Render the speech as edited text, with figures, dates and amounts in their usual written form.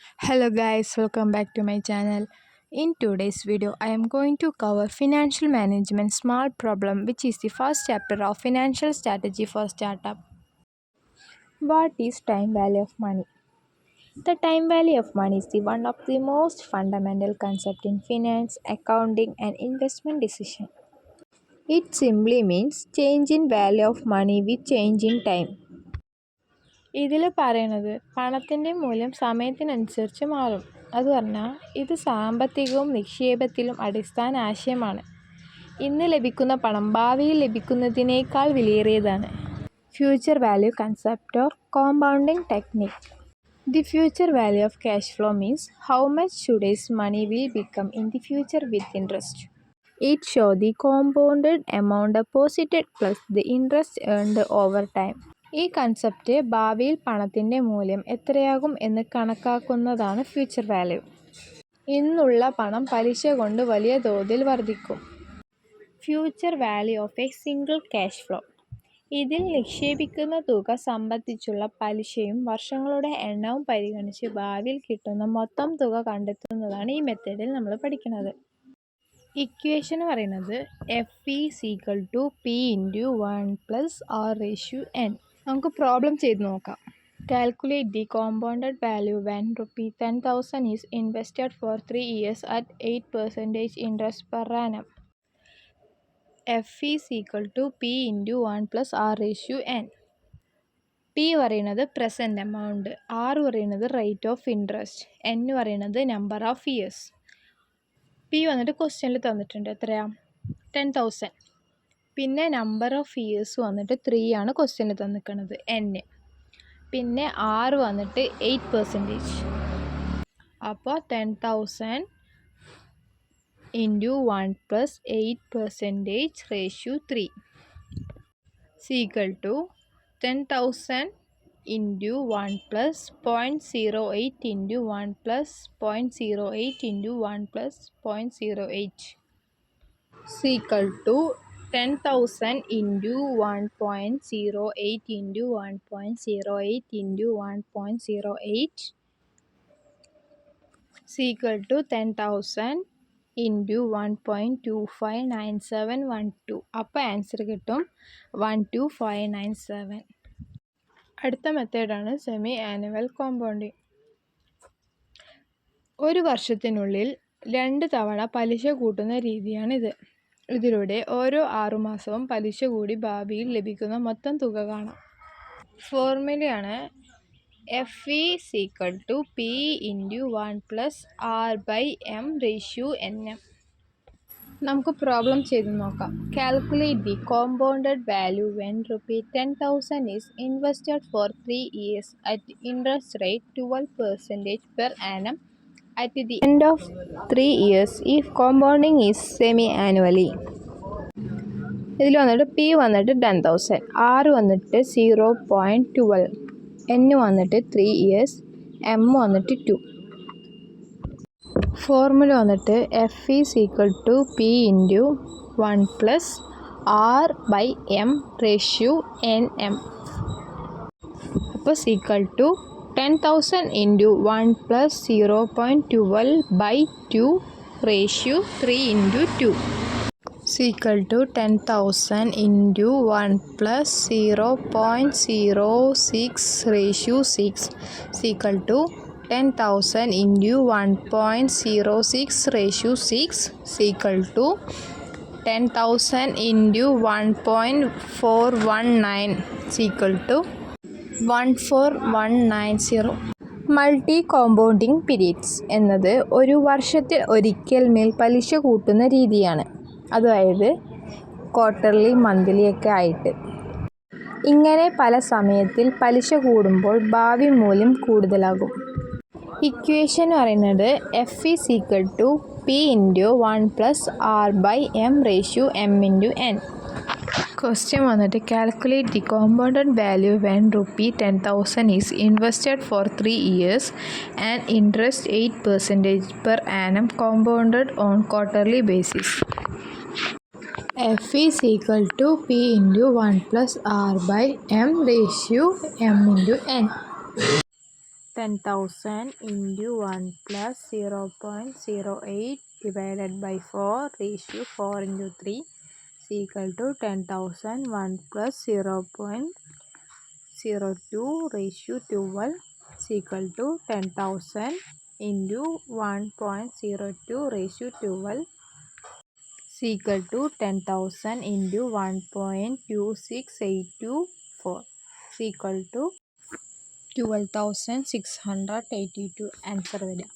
Hello guys, welcome back to my channel. In today's video, I am going to cover financial management smart problem, which is the first chapter of financial strategy for startup. What is time value of money? The time value of money is the one of the most fundamental concept in finance, accounting and investment decision. It simply means change in value of money with change in time. ഇതിൽ പറയണത് പണത്തിൻ്റെ മൂല്യം സമയത്തിനനുസരിച്ച് മാറും. അത് പറഞ്ഞാൽ ഇത് സാമ്പത്തികവും നിക്ഷേപത്തിലും അടിസ്ഥാന ആശയമാണ്. ഇന്ന് ലഭിക്കുന്ന പണം ഭാവിയിൽ ലഭിക്കുന്നതിനേക്കാൾ വിലയേറിയതാണ്. Future value concept or compounding technique. The future value of cash flow means how much today's money will become in the future with interest. It show the compounded amount deposited plus the interest earned over time. ഈ concept ഭാവിയിൽ പണത്തിൻ്റെ മൂല്യം എത്രയാകും എന്ന് കണക്കാക്കുന്നതാണ് future value. ഇന്നുള്ള പണം പലിശ കൊണ്ട് വലിയ തോതിൽ വർദ്ധിക്കും. Future value of A single cash flow. ഇതിൽ നിക്ഷേപിക്കുന്ന തുക സംബന്ധിച്ചുള്ള പലിശയും വർഷങ്ങളുടെ എണ്ണവും പരിഗണിച്ച് ഭാവിയിൽ കിട്ടുന്ന മൊത്തം തുക കണ്ടെത്തുന്നതാണ് ഈ മെത്തേഡിൽ നമ്മൾ പഠിക്കുന്നത്. ഇക്വേഷൻ പറയുന്നത് F=P×1+R/N. നമുക്ക് പ്രോബ്ലം ചെയ്ത് നോക്കാം. Calculate the compounded value when ₹10,000 is invested for 3 years at 8% interest per annum. F=P×1+R/N. P പറയുന്നത് പ്രസൻറ്റ് എമൗണ്ട്, R പറയുന്നത് റേറ്റ് ഓഫ് ഇൻട്രസ്റ്റ്, N പറയുന്നത് നമ്പർ ഓഫ് ഇയേഴ്സ്. P വന്നിട്ട് ക്വസ്റ്റ്യനിൽ തന്നിട്ടുണ്ട് എത്രയാണ് 10,000. പിന്നെ നമ്പർ ഓഫ് ഇയേഴ്സ് വന്നിട്ട് 3 ആണ് ക്വസ്റ്റ്യനിൽ തന്നിരിക്കുന്നത് N. പിന്നെ R വന്നിട്ട് 8%. അപ്പോൾ 10,000 × 1+8% റേഷ്യോ 3 10,000 × 1+0.08 × 1+0.08 × 1+0.08 10,000 × 1.08 × 1.08 × 1.08 10,000 × 1.259712. അപ്പോൾ ആൻസർ കിട്ടും 12597. അടുത്ത മെത്തേഡാണ് സെമി ആനുവൽ കോമ്പൗണ്ടിങ്. ഒരു വർഷത്തിനുള്ളിൽ 2 തവണ പലിശ കൂട്ടുന്ന രീതിയാണിത്. ഇതിലൂടെ ഓരോ 6 മാസവും പലിശ കൂടി ഭാവിയിൽ ലഭിക്കുന്ന മൊത്തം തുക കാണാം. ഫോർമുലയാണ് F=P×1+R/M/N. നമുക്ക് പ്രോബ്ലം ചെയ്ത് നോക്കാം. Calculate the compounded value when ₹10,000 is invested for 3 years at interest rate 12% per annum at the end of 3 years if compounding is semi annually. ഇതിൽ വന്നിട്ട് P വന്നിട്ട് 10,000, R വന്നിട്ട് 0.12, N വന്നിട്ട് 3 years, M വന്നിട്ട് 2. Formula വന്നിട്ട് F=P×1+R/M/Nm. അപ്പോൾ 10,000 × 1+0.12/2 ratio 3 × 2 10,000 × 1+0.06 ratio 6 10,000 × 1.06 ratio 6 10,000 × 1.419 14190. Multi compounding periods എന്നത് ഒരു വർഷത്തിൽ ഒരിക്കൽ മേൽ പലിശ കൂട്ടുന്ന രീതിയാണ്. അതായത് ക്വാർട്ടർലി, മന്ത്ലി ഒക്കെ ആയിട്ട്. ഇങ്ങനെ പല സമയത്തിൽ പലിശ കൂടുമ്പോൾ ഭാവി മൂല്യം കൂടുതലാകും. ഇക്വേഷൻ പറയുന്നത് F=P×1+R/M/N. ക്വസ്റ്റ്യൻ വന്നിട്ട് calculate the compounded value when ₹10,000 is invested for 3 years and interest 8% per annum compounded on quarterly basis. F=P×1+R/M/M/N. 10,000 into 1 plus 0.08 divided by 4 ratio 4 into 3 is equal to 10,000. 1 plus 0.02 ratio 12 is equal to 10,000 into 1.02 ratio 12 is equal to 10,000 into 1.26824 is equal to 12,682 answer വരിക.